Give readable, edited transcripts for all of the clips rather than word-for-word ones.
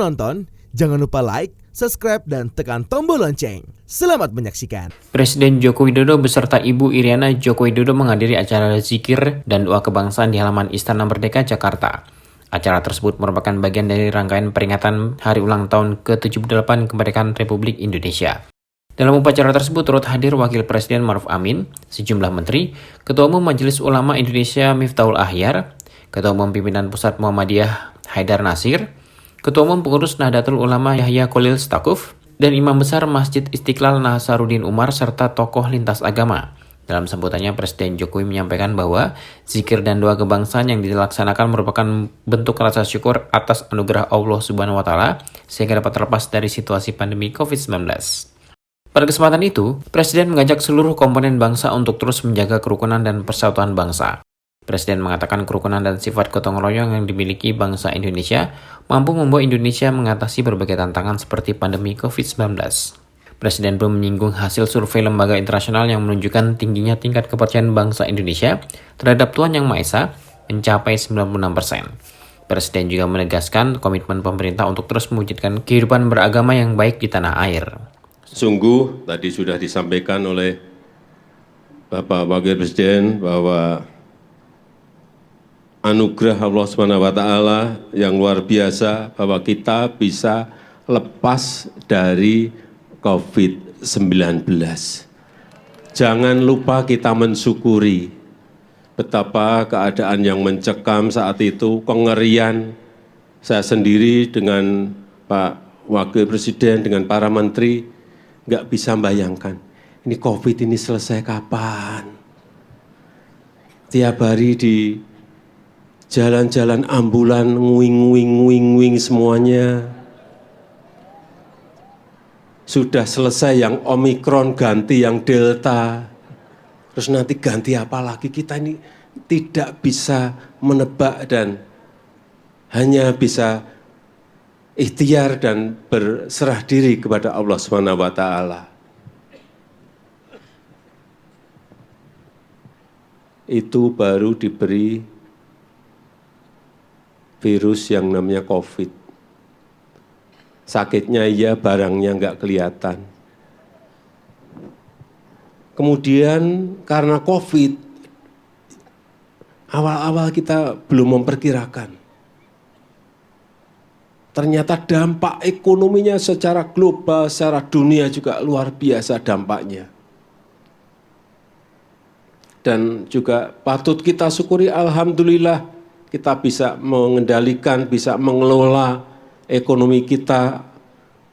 menonton, jangan lupa like, subscribe, dan tekan tombol lonceng. Selamat menyaksikan. Presiden Joko Widodo beserta Ibu Iriana Joko Widodo menghadiri acara zikir dan doa kebangsaan di halaman Istana Merdeka, Jakarta. Acara tersebut merupakan bagian dari rangkaian peringatan Hari Ulang Tahun ke-78 Kemerdekaan Republik Indonesia. Dalam upacara tersebut turut hadir Wakil Presiden Maruf Amin, sejumlah menteri, Ketua Umum Majelis Ulama Indonesia Miftahul Ahyar, Ketua Umum Pimpinan Pusat Muhammadiyah Haidar Nasir, Ketua Umum Pengurus Nahdlatul Ulama Yahya Khalil Stakuf, dan Imam Besar Masjid Istiqlal Nasaruddin Umar serta tokoh lintas agama. Dalam sambutannya, Presiden Jokowi menyampaikan bahwa zikir dan doa kebangsaan yang dilaksanakan merupakan bentuk rasa syukur atas anugerah Allah Subhanahu wa Ta'ala sehingga dapat terlepas dari situasi pandemi COVID-19. Pada kesempatan itu, Presiden mengajak seluruh komponen bangsa untuk terus menjaga kerukunan dan persatuan bangsa. Presiden mengatakan kerukunan dan sifat gotong royong yang dimiliki bangsa Indonesia mampu membawa Indonesia mengatasi berbagai tantangan seperti pandemi COVID-19. Presiden pun menyinggung hasil survei lembaga internasional yang menunjukkan tingginya tingkat kepercayaan bangsa Indonesia terhadap Tuhan Yang Maha Esa mencapai 96%. Presiden juga menegaskan komitmen pemerintah untuk terus mewujudkan kehidupan beragama yang baik di tanah air. Sungguh tadi sudah disampaikan oleh Bapak Wakil Presiden bahwa anugerah Allah SWT yang luar biasa bahwa kita bisa lepas dari COVID-19. Jangan lupa kita mensyukuri betapa keadaan yang mencekam saat itu, kengerian. Saya sendiri dengan Pak Wakil Presiden, dengan para menteri, nggak bisa bayangkan, ini COVID ini selesai kapan. Tiap hari di jalan-jalan ambulan, nguing semuanya. Sudah selesai yang Omikron, ganti yang Delta. Terus nanti ganti apa lagi, kita ini tidak bisa menebak dan hanya bisa ikhtiar dan berserah diri kepada Allah Subhanahu wa Ta'ala. Itu baru diberi virus yang namanya COVID. Sakitnya iya, barangnya nggak kelihatan. Kemudian karena COVID, awal-awal kita belum memperkirakan. Ternyata dampak ekonominya secara global, secara dunia juga luar biasa dampaknya. Dan juga patut kita syukuri, alhamdulillah kita bisa mengendalikan, bisa mengelola ekonomi kita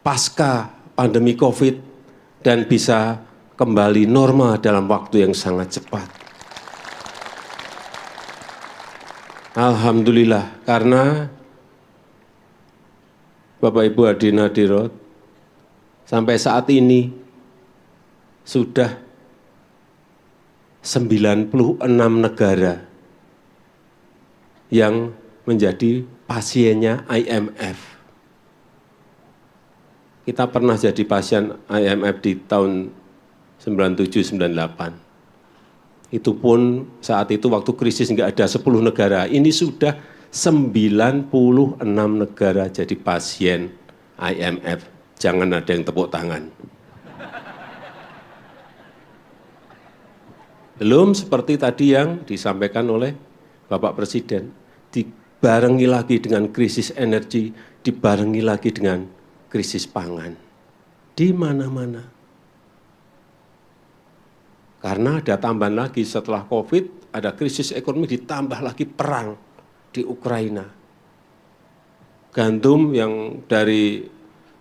pasca pandemi COVID dan bisa kembali normal dalam waktu yang sangat cepat. Alhamdulillah, karena Bapak Ibu hadirin hadirat, sampai saat ini sudah 96 negara yang menjadi pasiennya IMF. Kita pernah jadi pasien IMF di tahun 97-98. Itu pun saat itu waktu krisis nggak ada 10 negara. Ini sudah 96 negara jadi pasien IMF. Jangan ada yang tepuk tangan. Belum seperti tadi yang disampaikan oleh Bapak Presiden. Dibarengi lagi dengan krisis energi, dibarengi lagi dengan krisis pangan. Di mana-mana. Karena ada tambahan lagi setelah COVID, ada krisis ekonomi, ditambah lagi perang di Ukraina. Gandum yang dari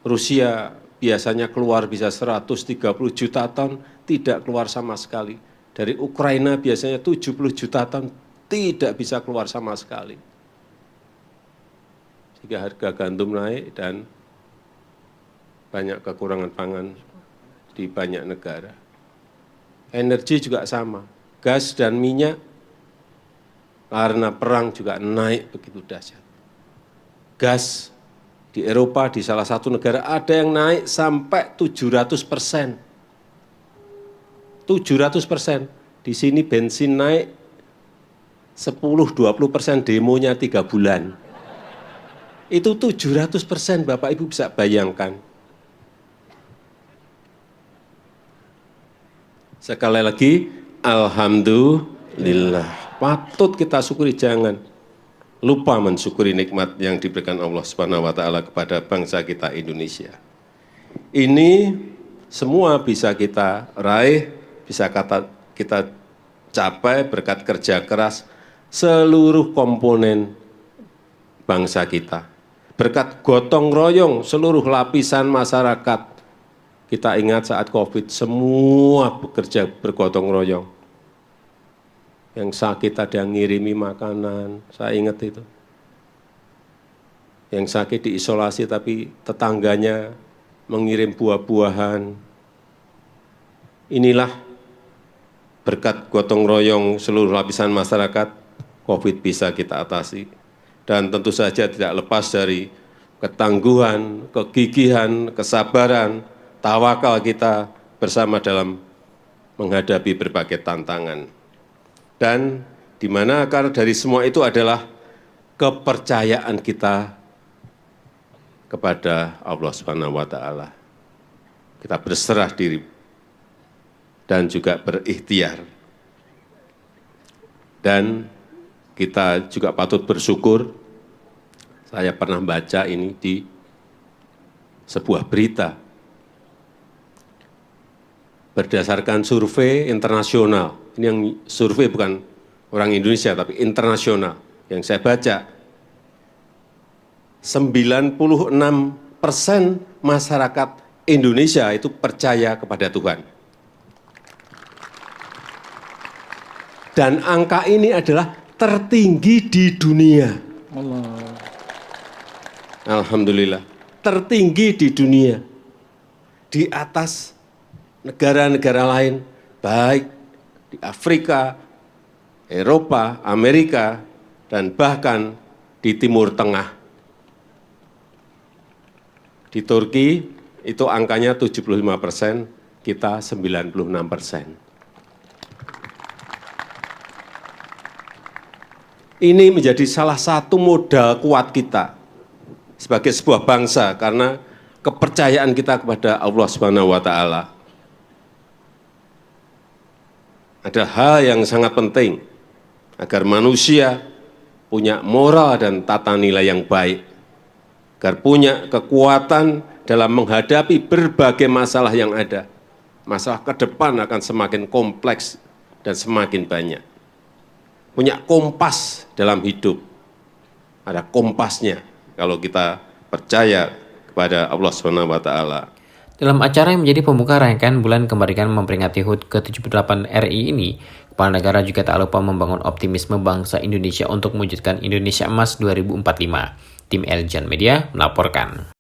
Rusia biasanya keluar bisa 130 juta ton, tidak keluar sama sekali. Dari Ukraina biasanya 70 juta ton, tidak bisa keluar sama sekali. Sehingga harga gandum naik dan banyak kekurangan pangan di banyak negara. Energi juga sama, gas dan minyak karena perang juga naik begitu dahsyat. Gas di Eropa, di salah satu negara ada yang naik sampai 700%. 700%. Di sini bensin naik 10-20%, demonya 3 bulan. Itu 700%, Bapak Ibu bisa bayangkan. Sekali lagi, alhamdulillah. Patut kita syukuri, jangan lupa mensyukuri nikmat yang diberikan Allah Subhanahu wa taala kepada bangsa kita Indonesia. Ini semua bisa kita raih, bisa kita capai berkat kerja keras seluruh komponen bangsa kita. Berkat gotong royong seluruh lapisan masyarakat. Kita ingat saat COVID, semua bekerja bergotong royong. Yang sakit ada yang ngirimi makanan, saya ingat itu. Yang sakit diisolasi tapi tetangganya mengirim buah-buahan. Inilah berkat gotong royong seluruh lapisan masyarakat, COVID bisa kita atasi. Dan tentu saja tidak lepas dari ketangguhan, kegigihan, kesabaran, tawakal kita bersama dalam menghadapi berbagai tantangan. Dan di mana akar dari semua itu adalah kepercayaan kita kepada Allah Subhanahu wa taala. Kita berserah diri dan juga berikhtiar. Dan kita juga patut bersyukur. Saya pernah baca ini di sebuah berita. Berdasarkan survei internasional, ini yang survei bukan orang Indonesia, tapi internasional, yang saya baca, 96% masyarakat Indonesia itu percaya kepada Tuhan. Dan angka ini adalah tertinggi di dunia. Alhamdulillah, tertinggi di dunia. Di atas negara-negara lain, baik di Afrika, Eropa, Amerika, dan bahkan di Timur Tengah. Di Turki itu angkanya 75%, kita 96%. Ini menjadi salah satu modal kuat kita sebagai sebuah bangsa karena kepercayaan kita kepada Allah Subhanahu wa taala. Ada hal yang sangat penting agar manusia punya moral dan tata nilai yang baik, agar punya kekuatan dalam menghadapi berbagai masalah yang ada. Masalah ke depan akan semakin kompleks dan semakin banyak. Punya kompas dalam hidup, ada kompasnya kalau kita percaya kepada Allah Subhanahu wa taala. Dalam acara yang menjadi pembuka rangkaian bulan kemerdekaan memperingati HUT ke-78 RI ini, Kepala Negara juga tak lupa membangun optimisme bangsa Indonesia untuk mewujudkan Indonesia Emas 2045. Tim Eljan Media melaporkan.